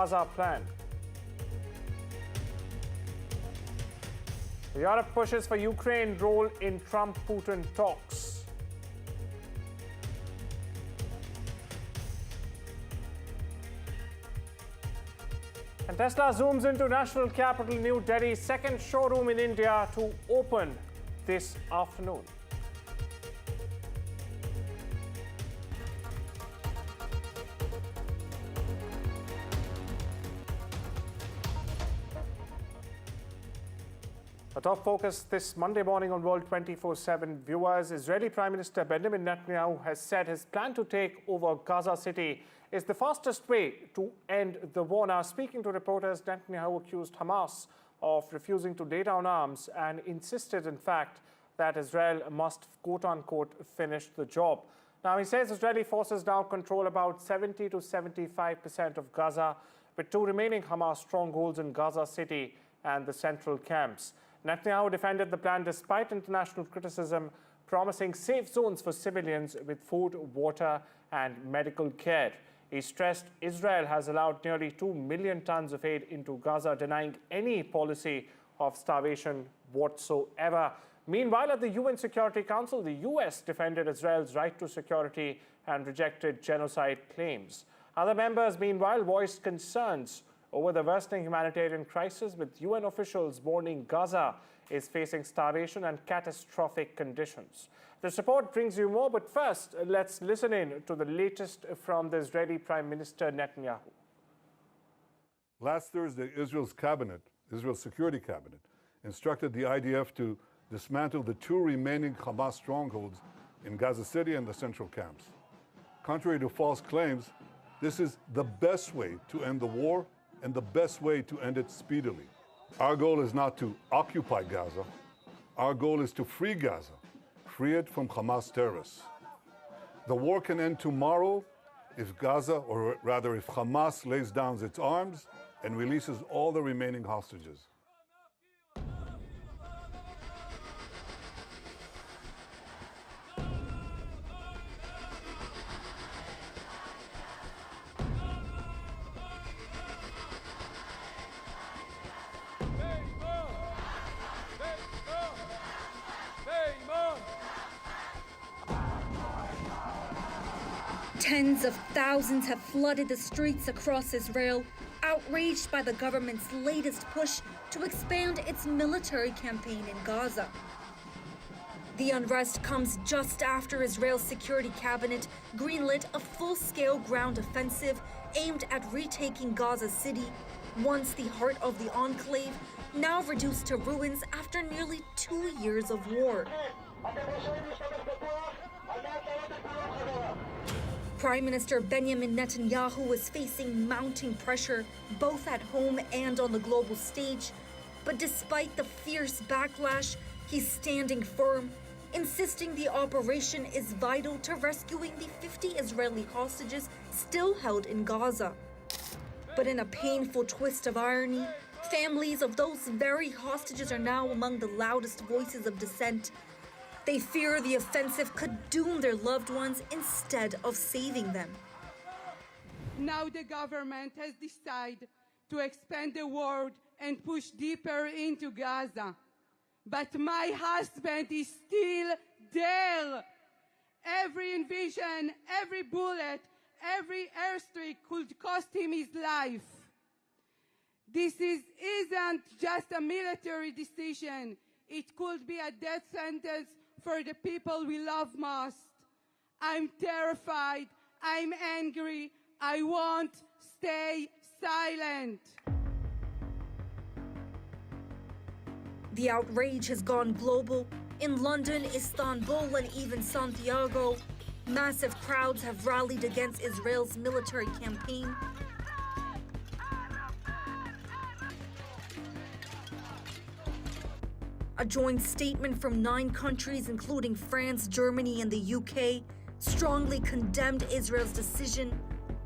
Gaza plan. Europe pushes for Ukraine role in Trump-Putin talks. And Tesla zooms into national capital New Delhi's second showroom in India to open this afternoon. A top focus this Monday morning on World 24/7 viewers. Israeli Prime Minister Benjamin Netanyahu has said his plan to take over Gaza City is the fastest way to end the war. Now, speaking to reporters, Netanyahu accused Hamas of refusing to lay down arms and insisted, in fact, that Israel must, quote-unquote, finish the job. Now, he says Israeli forces now control about 70 to 75% of Gaza, with two remaining Hamas strongholds in Gaza City and the central camps. Netanyahu defended the plan despite international criticism, promising safe zones for civilians with food, water, and medical care. He stressed Israel has allowed nearly 2 million tons of aid into Gaza, denying any policy of starvation whatsoever. Meanwhile, at the UN Security Council, the US defended Israel's right to security and rejected genocide claims. Other members, meanwhile, voiced concerns over the worsening humanitarian crisis, with UN officials warning Gaza is facing starvation and catastrophic conditions. This report brings you more, but first, let's listen in to the latest from the Israeli Prime Minister Netanyahu. Last Thursday, Israel's Security Cabinet, instructed the IDF to dismantle the two remaining Hamas strongholds in Gaza City and the central camps. Contrary to false claims, this is the best way to end the war and the best way to end it speedily. Our goal is not to occupy Gaza. Our goal is to free Gaza, free it from Hamas terrorists. The war can end tomorrow if Gaza, or rather if Hamas, lays down its arms and releases all the remaining hostages. Tens of thousands have flooded the streets across Israel, outraged by the government's latest push to expand its military campaign in Gaza. The unrest comes just after Israel's Security Cabinet greenlit a full-scale ground offensive aimed at retaking Gaza City, once the heart of the enclave, now reduced to ruins after nearly 2 years of war. Prime Minister Benjamin Netanyahu is facing mounting pressure both at home and on the global stage. But despite the fierce backlash, he's standing firm, insisting the operation is vital to rescuing the 50 Israeli hostages still held in Gaza. But in a painful twist of irony, families of those very hostages are now among the loudest voices of dissent. They fear the offensive could doom their loved ones instead of saving them. Now the government has decided to expand the war and push deeper into Gaza. But my husband is still there. Every invasion, every bullet, every airstrike could cost him his life. This isn't just a military decision. It could be a death sentence for the people we love most. I'm terrified. I'm angry. I won't stay silent. The outrage has gone global. In London, Istanbul, and even Santiago, massive crowds have rallied against Israel's military campaign. A joint statement from 9 countries, including France, Germany, and the UK, strongly condemned Israel's decision,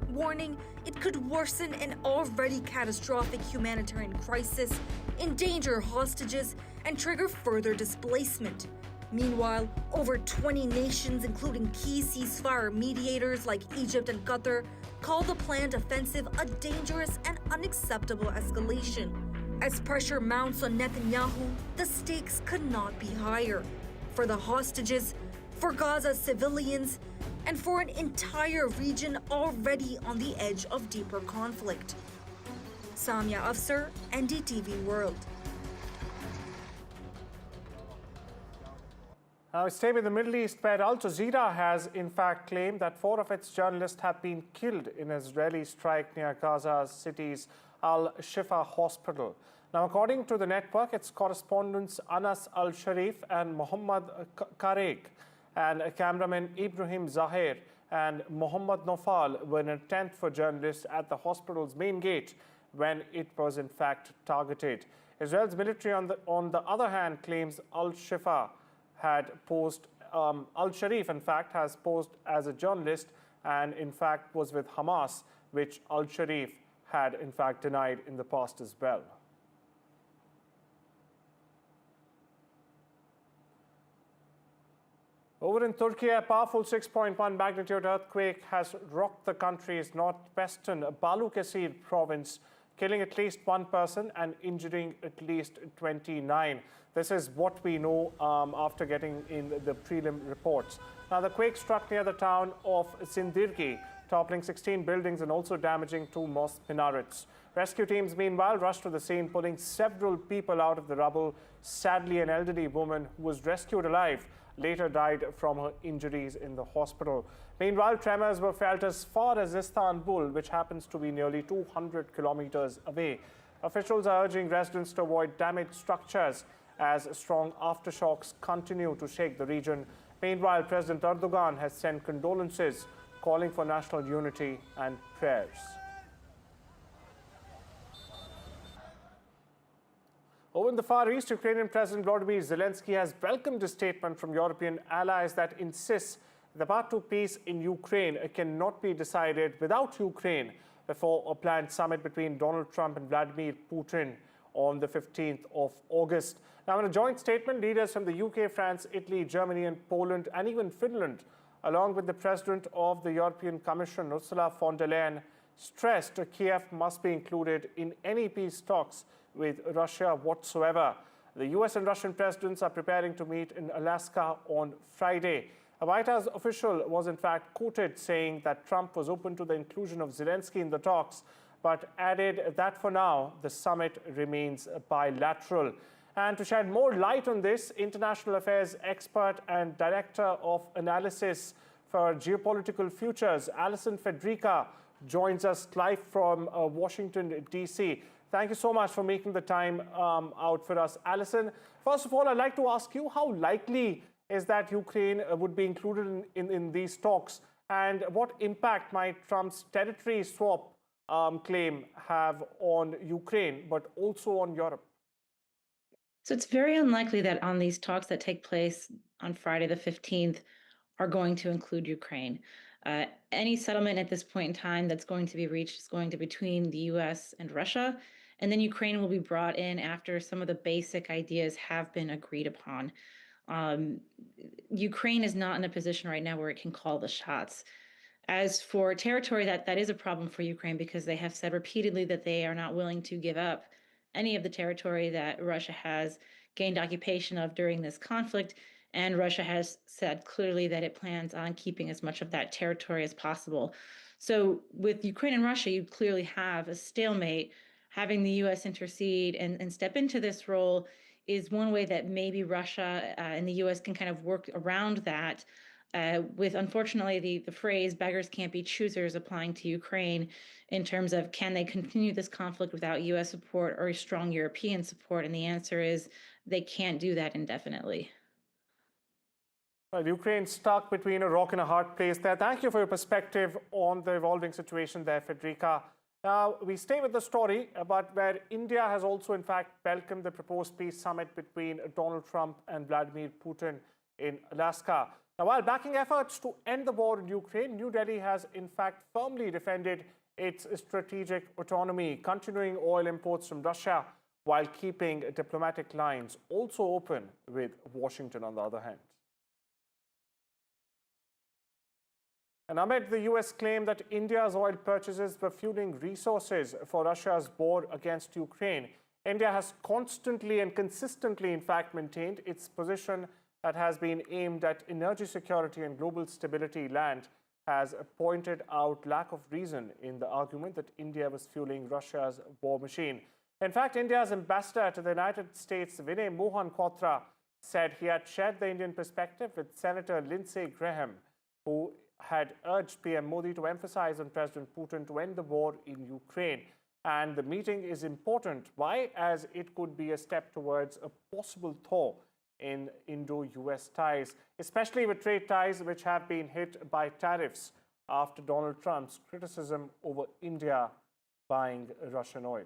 warning it could worsen an already catastrophic humanitarian crisis, endanger hostages, and trigger further displacement. Meanwhile, over 20 nations, including key ceasefire mediators like Egypt and Qatar, call the planned offensive a dangerous and unacceptable escalation. As pressure mounts on Netanyahu, the stakes could not be higher. For the hostages, for Gaza's civilians, and for an entire region already on the edge of deeper conflict. Samia Afsar, NDTV World. Now, we stay with the Middle East, where Al Jazeera has in fact claimed that 4 of its journalists have been killed in an Israeli strike near Gaza's city's Al-Shifa hospital. Now, according to the network, its correspondents Anas al-Sharif and Mohammed Qreiqeh and cameramen Ibrahim Zaher and Mohammed Noufal were in a tent for journalists at the hospital's main gate when it was in fact targeted. Israel's military, on the other hand, claims Al-Shifa had posed, Al-Sharif in fact has posed as a journalist and in fact was with Hamas, which Al-Sharif had in fact denied in the past as well. Over in Turkey, a powerful 6.1 magnitude earthquake has rocked the country's northwestern Balıkesir province, killing at least 1 person and injuring at least 29. This is what we know after getting in the prelim reports. Now, the quake struck near the town of Sindirgi, toppling 16 buildings and also damaging 2 mosque minarets. Rescue teams, meanwhile, rushed to the scene, pulling several people out of the rubble. Sadly, an elderly woman who was rescued alive later died from her injuries in the hospital. Meanwhile, tremors were felt as far as Istanbul, which happens to be nearly 200 kilometers away. Officials are urging residents to avoid damaged structures as strong aftershocks continue to shake the region. Meanwhile, President Erdogan has sent condolences, calling for national unity and prayers. Over in the Far East, Ukrainian President Volodymyr Zelensky has welcomed a statement from European allies that insists the path to peace in Ukraine cannot be decided without Ukraine before a planned summit between Donald Trump and Vladimir Putin on the 15th of August. Now, in a joint statement, leaders from the UK, France, Italy, Germany and Poland and even Finland, along with the President of the European Commission, Ursula von der Leyen, stressed Kiev must be included in any peace talks with Russia whatsoever. The US and Russian presidents are preparing to meet in Alaska on Friday. A White House official was in fact quoted saying that Trump was open to the inclusion of Zelensky in the talks, but added that for now, the summit remains bilateral. And to shed more light on this, international affairs expert and director of analysis for geopolitical futures, Alison Federica, joins us live from Washington, D.C. Thank you so much for making the time out for us, Alison. First of all, I'd like to ask you, how likely is that Ukraine would be included in these talks? And what impact might Trump's territory swap claim have on Ukraine, but also on Europe? So it's very unlikely that on these talks that take place on Friday the 15th are going to include Ukraine. Any settlement at this point in time that's going to be reached is going to be between the US and Russia, and then Ukraine will be brought in after some of the basic ideas have been agreed upon. Ukraine is not in a position right now where it can call the shots. As for territory, that is a problem for Ukraine because they have said repeatedly that they are not willing to give up any of the territory that Russia has gained occupation of during this conflict. And Russia has said clearly that it plans on keeping as much of that territory as possible. So with Ukraine and Russia, you clearly have a stalemate. Having the U.S. intercede and step into this role is one way that maybe Russia and the U.S. can kind of work around that. With, unfortunately, the phrase beggars can't be choosers applying to Ukraine in terms of can they continue this conflict without U.S. support or strong European support? And the answer is they can't do that indefinitely. Well, Ukraine's stuck between a rock and a hard place there. Thank you for your perspective on the evolving situation there, Federica. Now, we stay with the story, but where India has also, in fact, welcomed the proposed peace summit between Donald Trump and Vladimir Putin in Alaska. Now, while backing efforts to end the war in Ukraine, New Delhi has, in fact, firmly defended its strategic autonomy, continuing oil imports from Russia while keeping diplomatic lines also open with Washington on the other hand. And amid the US claim that India's oil purchases were fueling resources for Russia's war against Ukraine, India has constantly and consistently, in fact, maintained its position that has been aimed at energy security and global stability. Land has pointed out lack of reason in the argument that India was fueling Russia's war machine. In fact, India's ambassador to the United States, Mohammed Qreiqeh, said he had shared the Indian perspective with Senator Lindsey Graham, who had urged PM Modi to emphasize on President Putin to end the war in Ukraine. And the meeting is important. Why? As it could be a step towards a possible thaw in Indo-US ties, especially with trade ties which have been hit by tariffs after Donald Trump's criticism over India buying Russian oil.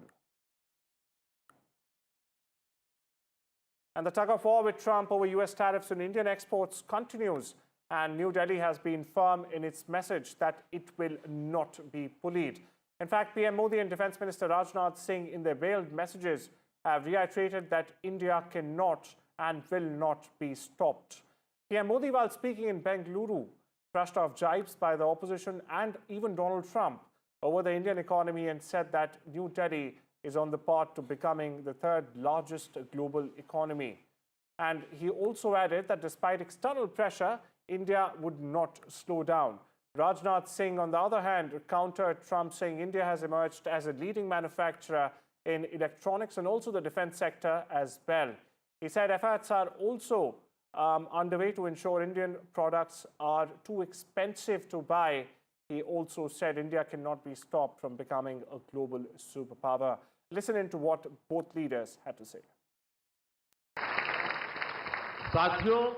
And the tug-of-war with Trump over US tariffs on Indian exports continues, and New Delhi has been firm in its message that it will not be bullied. In fact, PM Modi and Defense Minister Rajnath Singh, in their veiled messages, have reiterated that India cannot and will not be stopped. PM Modi, while speaking in Bengaluru, brushed off jibes by the opposition and even Donald Trump over the Indian economy and said that New Delhi is on the path to becoming the third largest global economy. And he also added that despite external pressure, India would not slow down. Rajnath Singh, on the other hand, countered Trump, saying India has emerged as a leading manufacturer in electronics and also the defense sector as well. He said efforts are also underway to ensure Indian products are too expensive to buy. He also said India cannot be stopped from becoming a global superpower. Listen into what both leaders had to say. साथियों,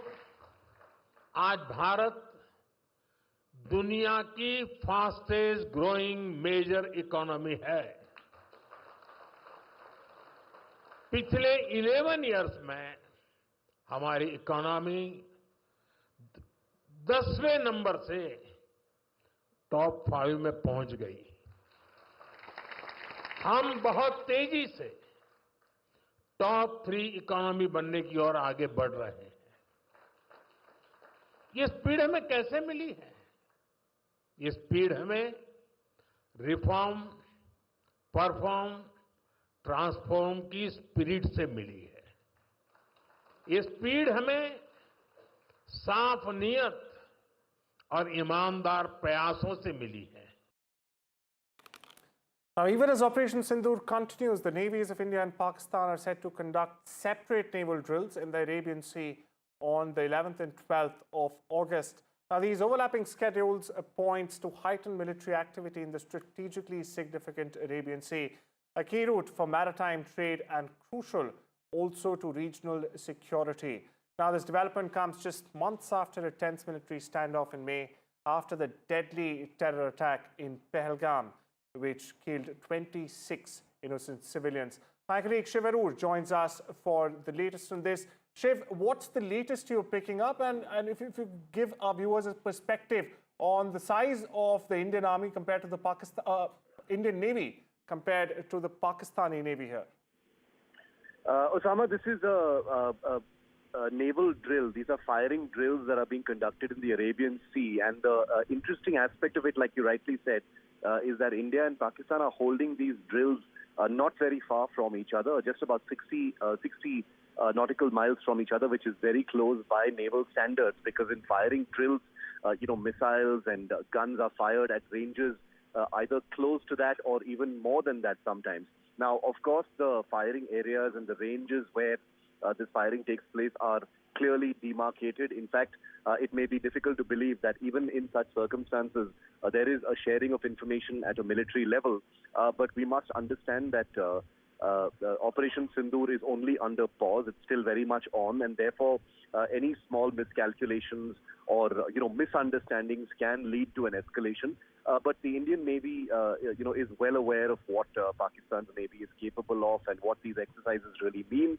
आज भारत दुनिया की fastest growing major economy है। पिछले 11 years में हमारी economy 10वें number से टॉप 5 में पहुंच गई। हम बहुत तेजी से टॉप 3 इकोनॉमी बनने की ओर आगे बढ़ रहे हैं। ये स्पीड हमें कैसे मिली है? ये स्पीड हमें रिफॉर्म, परफॉर्म, ट्रांसफॉर्म की स्पिरिट से मिली है। ये स्पीड हमें साफ नीयत और ईमानदार प्रयासों से मिली है। Now, even as Operation Sindoor continues, the navies of India and Pakistan are set to conduct separate naval drills in the Arabian Sea on the 11th and 12th of August. Now, these overlapping schedules points to heightened military activity in the strategically significant Arabian Sea, a key route for maritime trade and crucial also to regional security. Now, this development comes just months after a tense military standoff in May after the deadly terror attack in Pahalgam, which killed 26 innocent civilians. My colleague Shiv Arur joins us for the latest on this. Shiv, what's the latest you're picking up? And if you give our viewers a perspective on the size of the Indian Army compared to the Indian Navy compared to the Pakistani Navy here. Osama, this is a naval drill. These are firing drills that are being conducted in the Arabian Sea. And the interesting aspect of it, like you rightly said, is that India and Pakistan are holding these drills not very far from each other, just about 60 nautical miles from each other, which is very close by naval standards, because in firing drills, missiles and guns are fired at ranges either close to that or even more than that sometimes. Now, of course, the firing areas and the ranges where this firing takes place are clearly demarcated. In fact, it may be difficult to believe that even in such circumstances, there is a sharing of information at a military level. But we must understand that Operation Sindoor is only under pause. It's still very much on, and therefore any small miscalculations or misunderstandings can lead to an escalation. But the Indian Navy, is well aware of what Pakistan's Navy is capable of and what these exercises really mean.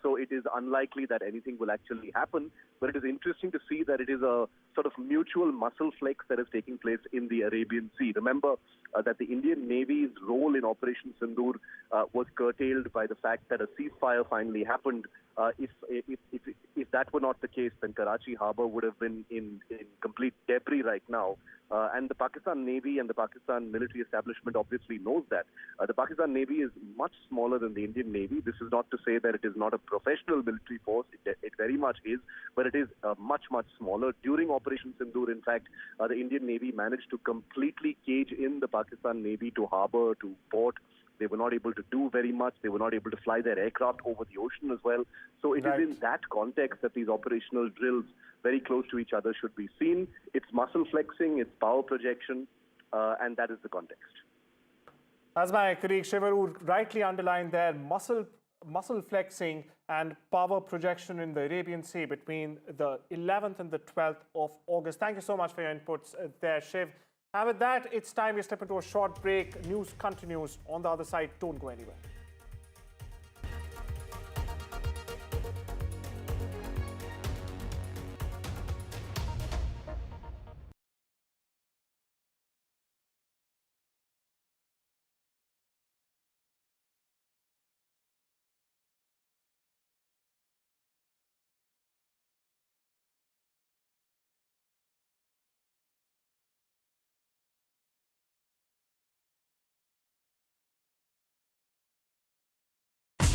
So it is unlikely that anything will actually happen. But it is interesting to see that it is a sort of mutual muscle flex that is taking place in the Arabian Sea. Remember that the Indian Navy's role in Operation Sindoor was curtailed by the fact that a ceasefire finally happened. If that were not the case, then Karachi Harbour would have been in complete debris right now. And the Pakistan Navy and the Pakistan military establishment obviously knows that. The Pakistan Navy is much smaller than the Indian Navy. This is not to say that it is not a professional military force. It very much is, but it is much, much smaller. During Operation Sindoor, in fact, the Indian Navy managed to completely cage in the Pakistan Navy to harbour, to port. They were not able to do very much. They were not able to fly their aircraft over the ocean as well. So it is in that context that these operational drills very close to each other should be seen. It's muscle flexing, it's power projection, and that is the context. As my colleague Shivaru rightly underlined there, muscle flexing and power projection in the Arabian Sea between the 11th and the 12th of August. Thank you so much for your inputs there, Shiv. And with that, it's time we step into a short break. News continues on the other side. Don't go anywhere.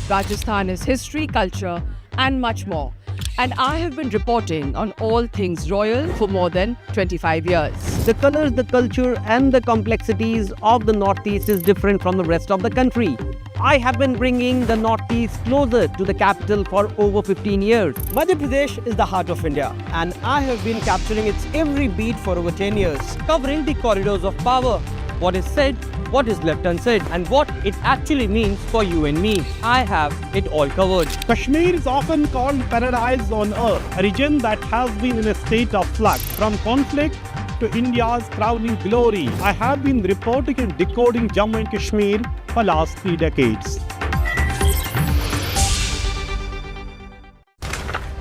Rajasthan is history, culture, and much more. And I have been reporting on all things royal for more than 25 years. The colors, the culture, and the complexities of the Northeast is different from the rest of the country. I have been bringing the Northeast closer to the capital for over 15 years. Madhya Pradesh is the heart of India, and I have been capturing its every beat for over 10 years, covering the corridors of power, what is said, what is left unsaid, and what it actually means for you and me. I have it all covered. Kashmir is often called paradise on earth, a region that has been in a state of flux from conflict to India's crowning glory. I have been reporting and decoding Jammu and Kashmir for last 3 decades.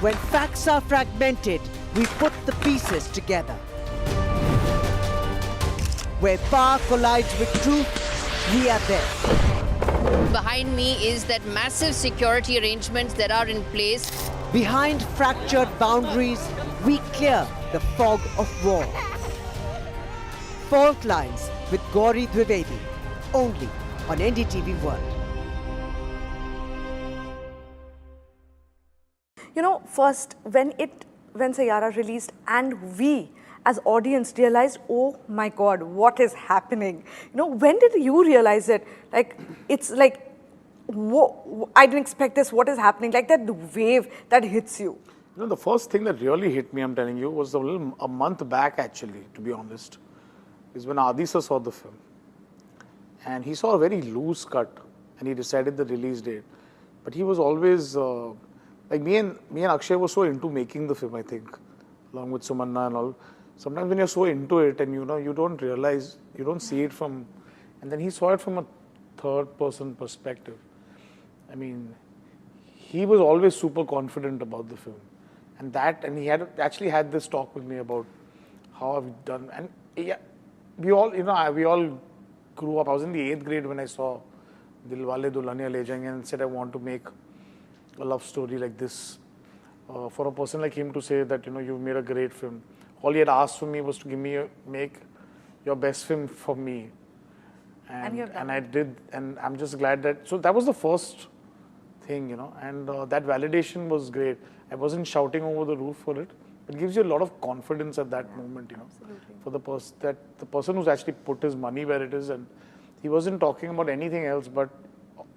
When facts are fragmented, we put the pieces together. Where power collides with truth, we are there. Behind me is that massive security arrangements that are in place. Behind fractured boundaries, we clear the fog of war. Fault Lines with Gauri Dwivedi, only on NDTV World. You know, first, when Sayyara released and we as audience realized, oh my God, what is happening? You know, when did you realize it? Like, it's like, whoa, I didn't expect this, what is happening? Like that wave that hits you. You know, the first thing that really hit me, I'm telling you, was a month back actually, to be honest, is when Adisa saw the film. And he saw a very loose cut and he decided the release date. But he was always, like me and Akshay were so into making the film, I think, along with Sumanna and all. Sometimes when you're so into it and you know, you don't realize, you don't see it from, and then he saw it from a third person perspective. I mean, he was always super confident about the film. And he had actually had this talk with me about how I've done. And yeah, we all grew up. I was in the 8th grade when I saw Dilwale Dulhania Le Jayenge and said I want to make a love story like this. For a person like him to say that, you know, you've made a great film. All he had asked for me was to make your best film for me. And I did, and I'm just glad that, so that was the first thing, you know, and that validation was great. I wasn't shouting over the roof for it. It gives you a lot of confidence at that moment, you know, for the person who's actually put his money where it is, and he wasn't talking about anything else, but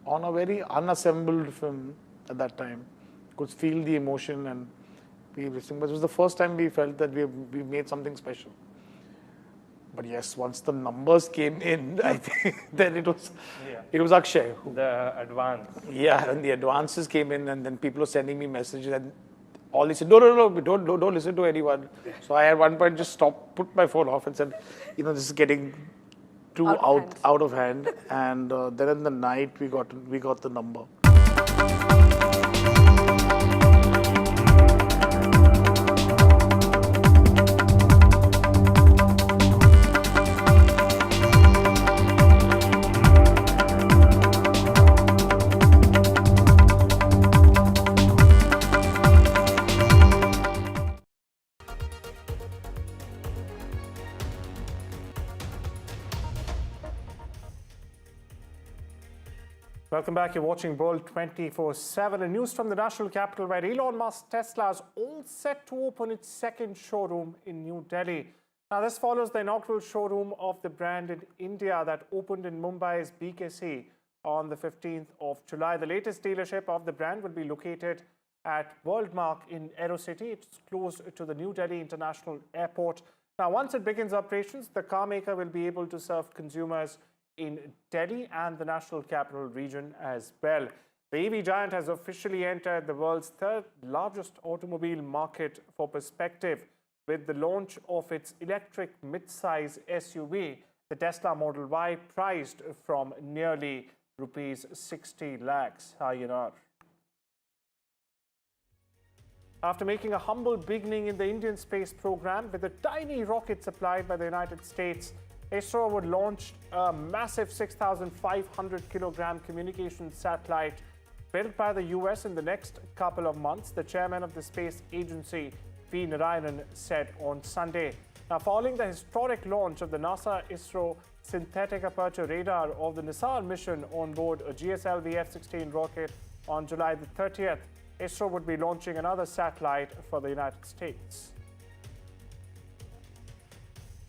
on a very unassembled film at that time, could feel the emotion and be listening. But it was the first time we felt that we made something special. But yes, once the numbers came in, I think then it was Akshay. The advance. Yeah, and the advances came in, and then people were sending me messages, and all they said, no, don't listen to anyone. So I at one point just put my phone off and said, you know, this is getting too out of hand. And then in the night we got the number. Welcome back. You're watching World 24/7. And news from the national capital, where Elon Musk's Tesla is all set to open its second showroom in New Delhi. Now, this follows the inaugural showroom of the brand in India that opened in Mumbai's BKC on the 15th of July. The latest dealership of the brand will be located at Worldmark in Aerocity. It's close to the New Delhi International Airport. Now, once it begins operations, the car maker will be able to serve consumers in Delhi and the national capital region as well. The EV giant has officially entered the world's third largest automobile market for perspective with the launch of its electric mid-size SUV, the Tesla Model Y, priced from nearly rupees 60 lakhs. Hi, After making a humble beginning in the Indian space program with a tiny rocket supplied by the United States, ISRO would launch a massive 6,500-kilogram communication satellite built by the US in the next couple of months, the chairman of the space agency, V. Narayanan, said on Sunday. Now, following the historic launch of the NASA-ISRO synthetic aperture radar of the Nisar mission on board a GSLV F-16 rocket on July the 30th, ISRO would be launching another satellite for the United States.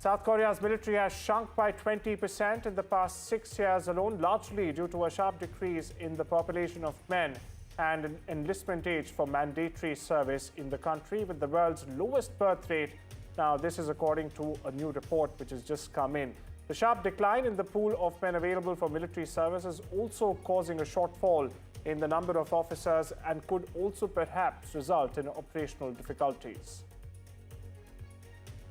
South Korea's military has shrunk by 20% in the past 6 years alone, largely due to a sharp decrease in the population of men and an enlistment age for mandatory service in the country, with the world's lowest birth rate. Now, this is according to a new report which has just come in. The sharp decline in the pool of men available for military service is also causing a shortfall in the number of officers and could also perhaps result in operational difficulties.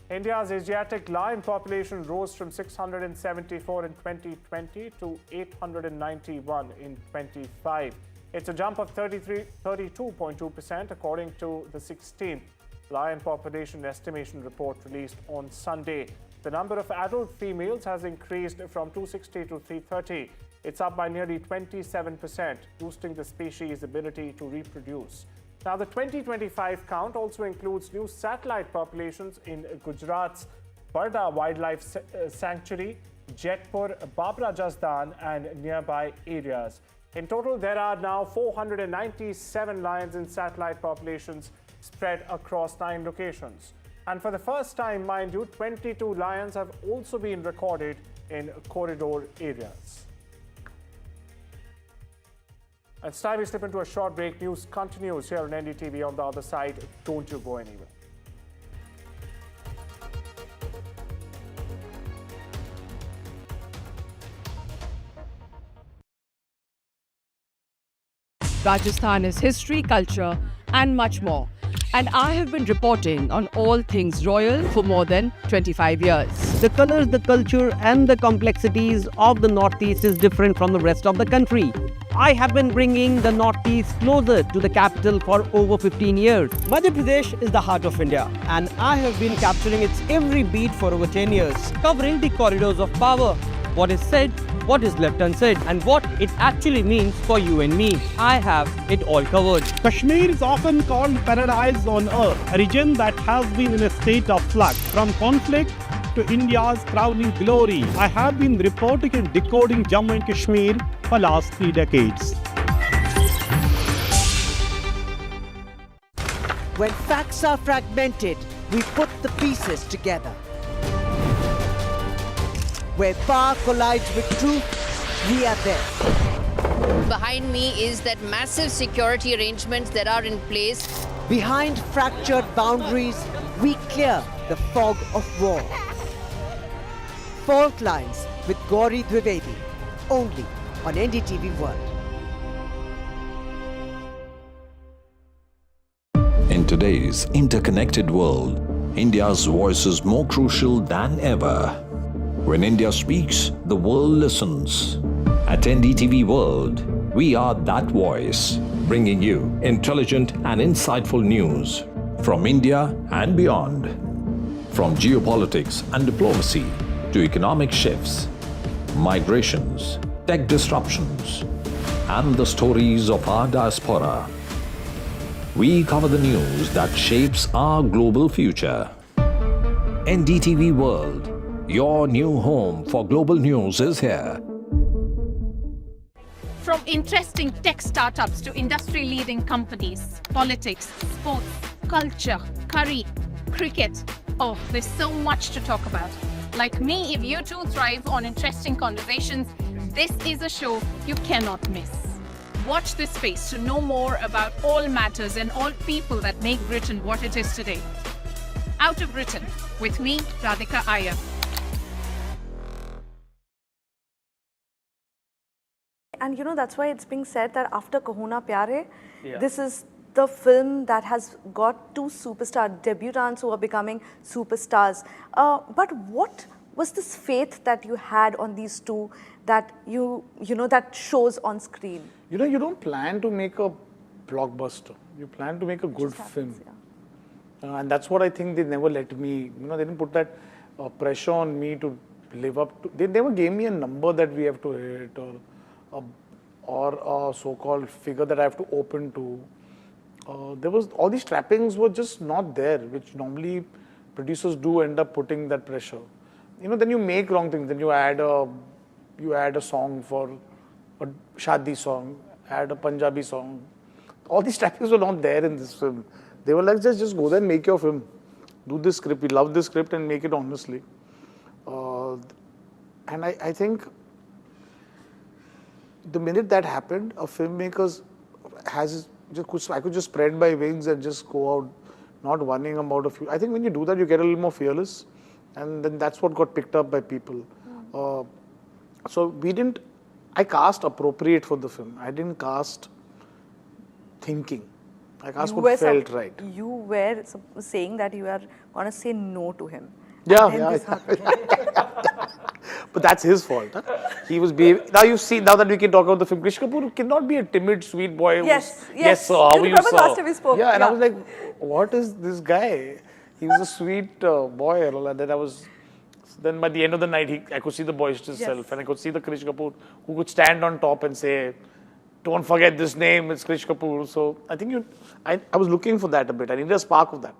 India's Asiatic lion population rose from 674 in 2020 to 891 in 25. It's a jump of 32.2% according to the 16th lion population estimation report released on Sunday. The number of adult females has increased from 260 to 330. It's up by nearly 27%, boosting the species' ability to reproduce. Now, the 2025 count also includes new satellite populations in Gujarat's Barda Wildlife Sanctuary, Jetpur, Babra Jasdan, and nearby areas. In total, there are now 497 lions in satellite populations spread across 9 locations. And for the first time, mind you, 22 lions have also been recorded in corridor areas. It's time we slip into a short break. News continues here on NDTV on the other side. Don't you go anywhere. Rajasthan is history, culture, and much more. And I have been reporting on all things royal for more than 25 years. The colors, the culture, and the complexities of the Northeast is different from the rest of the country. I have been bringing the Northeast closer to the capital for over 15 years. Madhya Pradesh is the heart of India, and I have been capturing its every beat for over 10 years, covering the corridors of power, what is said, what is left unsaid, and what it actually means for you and me. I have it all covered. Kashmir is often called paradise on earth, a region that has been in a state of flux from conflict to India's crowning glory. I have been reporting and decoding Jammu and Kashmir for last 3 decades. When facts are fragmented, we put the pieces together. Where power collides with truth, we are there. Behind me is that massive security arrangements that are in place. Behind fractured boundaries, we clear the fog of war. Fault Lines with Gauri Dwivedi, only on NDTV World. In today's interconnected world, India's voice is more crucial than ever. When India speaks, the world listens. At NDTV World, we are that voice, bringing you intelligent and insightful news from India and beyond. From geopolitics and diplomacy to economic shifts, migrations, tech disruptions, and the stories of our diaspora. We cover the news that shapes our global future. NDTV World, your new home for global news, is here. From interesting tech startups to industry-leading companies, politics, sports, culture, curry, cricket. Oh, there's so much to talk about. Like me, if you too thrive on interesting conversations, this is a show you cannot miss. Watch this space to know more about all matters and all people that make Britain what it is today. Out of Britain, with me, Radhika Iyer. And you know, that's why it's being said that after Kahuna Pyare, this is the film that has got two superstar debutants who are becoming superstars. But what was this faith that you had on these two that you know, that shows on screen? You know, you don't plan to make a blockbuster. You plan to make a good film. And that's what I think they never let me, you know, they didn't put that pressure on me to live up to. They never gave me a number that we have to hit or a so-called figure that I have to open to. There was, all these trappings were just not there, which normally producers do end up putting that pressure. You know, then you make wrong things. Then you add a song for a shadi song, add a Punjabi song. All these trappings were not there in this film. They were like, just go there and make your film. Do this script. We love this script and make it honestly. And I think the minute that happened, a filmmaker I could just spread my wings and just go out, not worrying about a few. I think when you do that, you get a little more fearless, and then that's what got picked up by people. So I cast appropriate for the film. I didn't cast thinking. I cast what felt right. You were saying that you are going to say no to him. Yeah. But that's his fault. Huh? He was now you see, now that we can talk about the film, Krish Kapoor cannot be a timid, sweet boy. Yes, sir, how are you, sir? Last time we spoke. Yeah, and I was like, what is this guy? He was a sweet boy. And then then by the end of the night, I could see the boisterous self, and I could see the Krish Kapoor who could stand on top and say, don't forget this name, it's Krish Kapoor. So I think I was looking for that a bit. I needed a spark of that.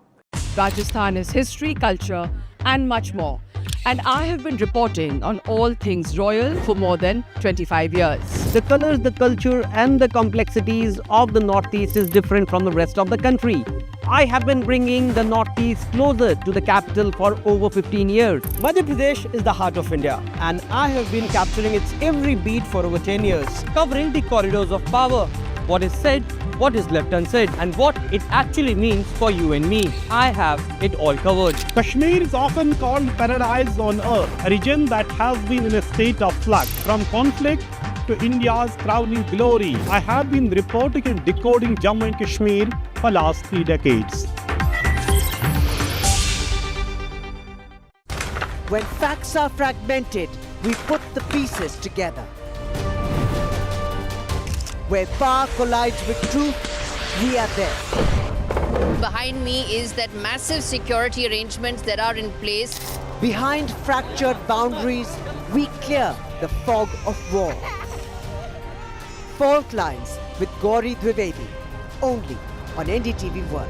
Rajasthan is history, culture, and much more. And I have been reporting on all things royal for more than 25 years. The colors, the culture, and the complexities of the Northeast is different from the rest of the country. I have been bringing the Northeast closer to the capital for over 15 years. Madhya Pradesh is the heart of India, and I have been capturing its every beat for over 10 years, covering the corridors of power, what is said, what is left unsaid, and what it actually means for you and me. I have it all covered. Kashmir is often called paradise on earth, a region that has been in a state of flux. From conflict to India's crowning glory, I have been reporting and decoding Jammu and Kashmir for last 3 decades. When facts are fragmented, we put the pieces together. Where power collides with truth, we are there. Behind me is that massive security arrangements that are in place. Behind fractured boundaries, we clear the fog of war. Fault Lines with Gauri Dwivedi, only on NDTV World.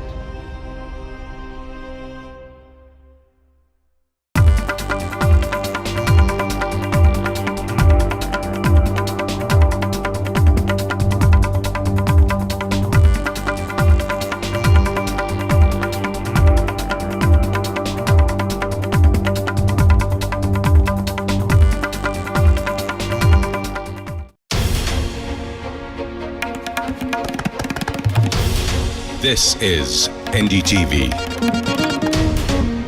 This is NDTV,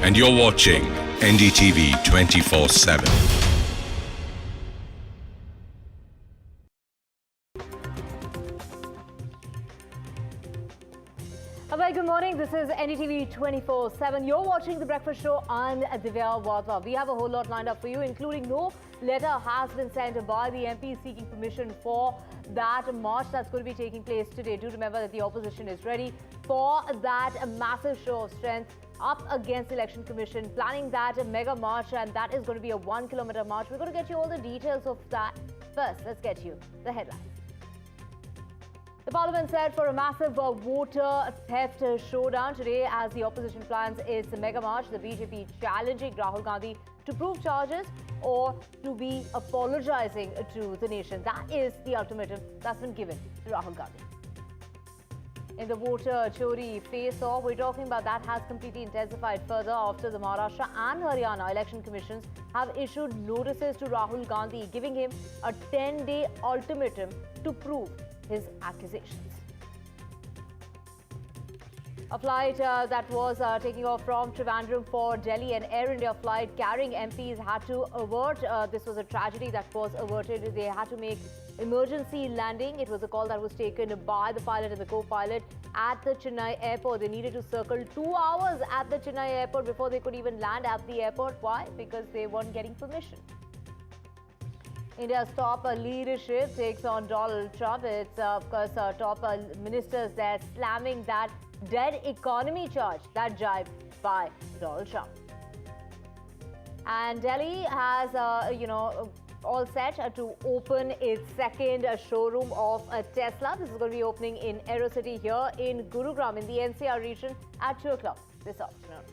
and you're watching NDTV 24/7. Very good morning. This is NDTV 24/7. You're watching The Breakfast Show. I'm Divya Wadhwa. We have a whole lot lined up for you, including no letter has been sent by the MPs seeking permission for that march that's going to be taking place today. Do remember that the opposition is ready for that massive show of strength up against the Election Commission, planning that mega march, and that is going to be a 1 kilometer march. We're going to get you all the details of that. First, let's get you the headlines. The Parliament set for a massive voter theft showdown today as the opposition plans its mega march. The BJP challenging Rahul Gandhi to prove charges or to be apologizing to the nation. That is the ultimatum that's been given to Rahul Gandhi. In the voter chori face-off, we're talking about that has completely intensified further after the Maharashtra and Haryana election commissions have issued notices to Rahul Gandhi, giving him a 10-day ultimatum to prove his accusations. A flight that was taking off from Trivandrum for Delhi, an Air India flight carrying MPs, had to avert. This was a tragedy that was averted. They had to make emergency landing. It was a call that was taken by the pilot and the co-pilot at the Chennai airport. They needed to circle 2 hours at the Chennai airport before they could even land at the airport. Why? Because they weren't getting permission. India's top leadership takes on Donald Trump. It's, of course, top ministers there slamming that dead economy charge, that jibe by Donald Trump. And Delhi has, all set to open its second showroom of a Tesla. This is going to be opening in Aerocity here in Gurugram in the NCR region at 2 o'clock this afternoon.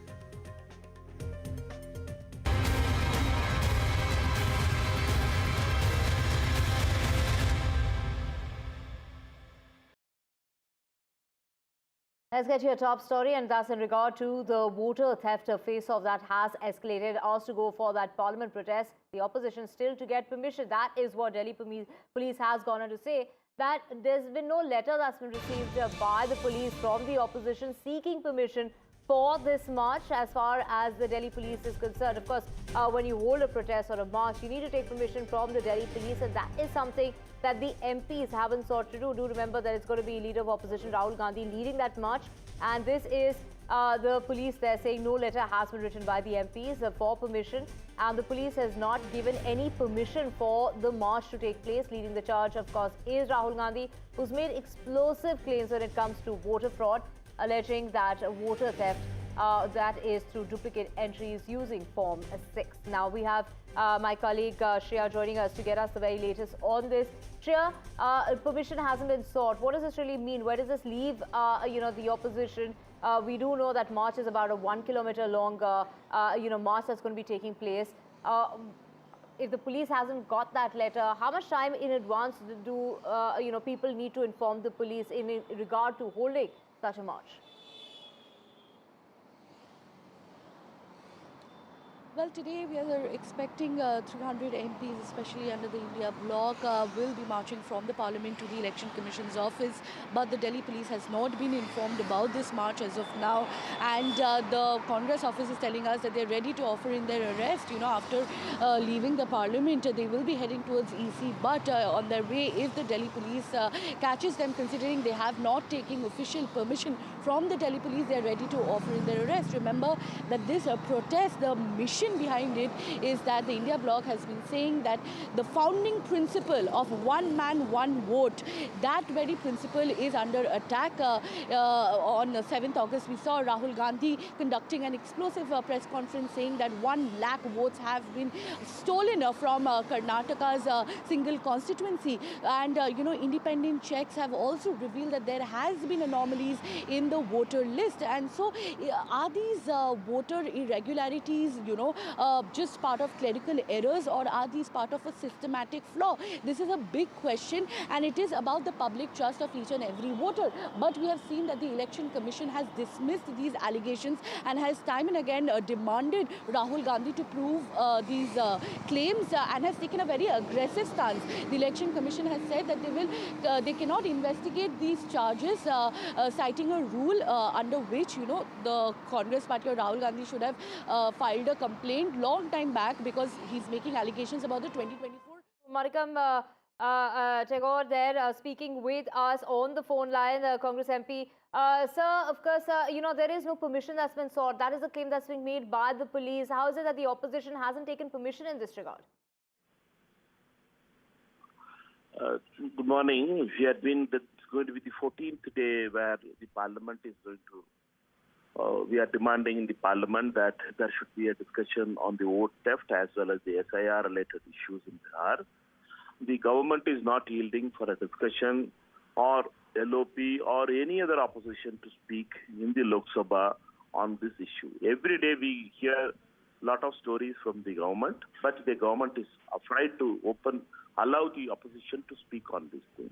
Let's get to your top story, and that's in regard to the voter theft face-off that has escalated. Asked to go for that parliament protest, the opposition still to get permission. That is what Delhi police has gone on to say, that there's been no letter that's been received by the police from the opposition seeking permission for this march as far as the Delhi police is concerned. Of course, when you hold a protest or a march, you need to take permission from the Delhi police, and that is something that the MPs haven't sought to do. Do remember that it's going to be Leader of Opposition Rahul Gandhi leading that march, and this is the police there saying no letter has been written by the MPs for permission, and the police has not given any permission for the march to take place. Leading the charge, of course, is Rahul Gandhi, who's made explosive claims when it comes to voter fraud, alleging that voter theft that is through duplicate entries using Form 6. Now we have my colleague Shreya joining us to get us the very latest on this. Shreya, permission hasn't been sought. What does this really mean? Where does this leave, the opposition? We do know that march is about a 1 kilometer long, march that's going to be taking place. If the police hasn't got that letter, how much time in advance do people need to inform the police in regard to holding such a march? Well, today we are expecting 300 MPs, especially under the India bloc, will be marching from the Parliament to the Election Commission's office. But the Delhi police has not been informed about this march as of now. And the Congress office is telling us that they're ready to offer in their arrest. After leaving the Parliament, they will be heading towards EC. But on their way, if the Delhi police catches them, considering they have not taken official permission from the Delhi police, they're ready to offer in their arrest. Remember that this protest, the mission behind it is that the India bloc has been saying that the founding principle of one man, one vote, that very principle is under attack. On 7th August, we saw Rahul Gandhi conducting an explosive press conference saying that 1 lakh votes have been stolen from Karnataka's single constituency. And, independent checks have also revealed that there has been anomalies in the voter list. And so are these voter irregularities, just part of clerical errors, or are these part of a systematic flaw? This is a big question, and it is about the public trust of each and every voter. But we have seen that the Election Commission has dismissed these allegations and has time and again demanded Rahul Gandhi to prove these claims and has taken a very aggressive stance. The Election Commission has said that they cannot investigate these charges, citing a rule under which, the Congress party or Rahul Gandhi should have filed a complaint long time back because he's making allegations about the 2024. Marikam Tagore there speaking with us on the phone line, Congress MP. Sir, of course, there is no permission that's been sought. That is a claim that's being made by the police. How is it that the opposition hasn't taken permission in this regard? Good morning. It's going to be the 14th day where the Parliament is going to we are demanding in the Parliament that there should be a discussion on the vote theft as well as the SIR-related issues in Bihar. The government is not yielding for a discussion or LOP or any other opposition to speak in the Lok Sabha on this issue. Every day we hear lot of stories from the government, but the government is afraid to allow the opposition to speak on this thing.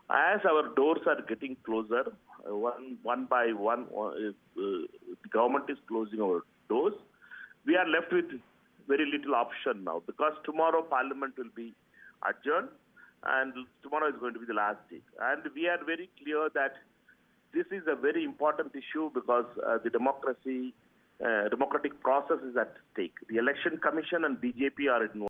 As our doors are getting closer, one by one, the government is closing our doors. We are left with very little option now, because tomorrow Parliament will be adjourned, and tomorrow is going to be the last day. And we are very clear that this is a very important issue, because the democratic process is at stake. The Election Commission and BJP are involved.